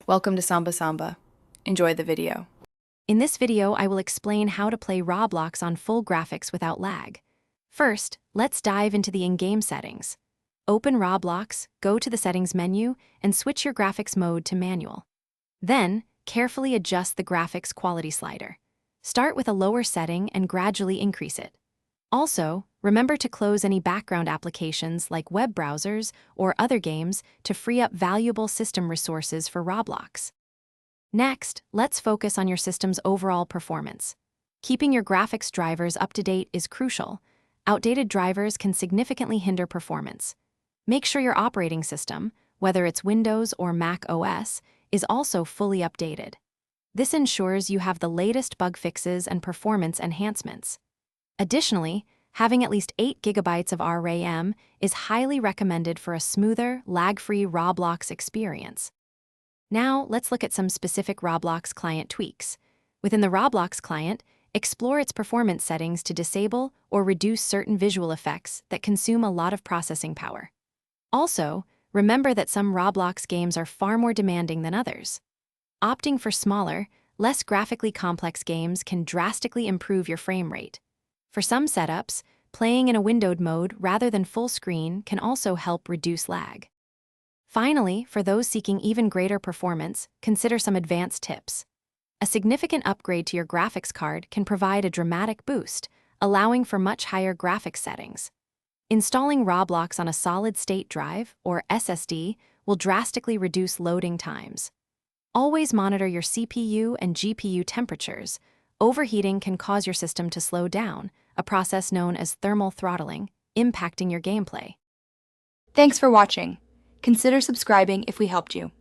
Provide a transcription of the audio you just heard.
Welcome to Samba Samba. Enjoy the video. In this video, I will explain how to play Roblox on full graphics without lag. First, let's dive into the in-game settings. Open Roblox, go to the Settings menu, and switch your graphics mode to Manual. Then, carefully adjust the graphics quality slider. Start with a lower setting and gradually increase it. Also, remember to close any background applications like web browsers or other games to free up valuable system resources for Roblox. Next, let's focus on your system's overall performance. Keeping your graphics drivers up to date is crucial. Outdated drivers can significantly hinder performance. Make sure your operating system, whether it's Windows or Mac OS, is also fully updated. This ensures you have the latest bug fixes and performance enhancements. Additionally, having at least 8 GB of RAM is highly recommended for a smoother, lag-free Roblox experience. Now, let's look at some specific Roblox client tweaks. Within the Roblox client, explore its performance settings to disable or reduce certain visual effects that consume a lot of processing power. Also, remember that some Roblox games are far more demanding than others. Opting for smaller, less graphically complex games can drastically improve your frame rate. For some setups, playing in a windowed mode rather than full screen can also help reduce lag. Finally, for those seeking even greater performance, consider some advanced tips. A significant upgrade to your graphics card can provide a dramatic boost, allowing for much higher graphics settings. Installing Roblox on a solid-state drive, or SSD, will drastically reduce loading times. Always monitor your CPU and GPU temperatures. Overheating can cause your system to slow down, a process known as thermal throttling, impacting your gameplay. Thanks for watching. Consider subscribing if we helped you.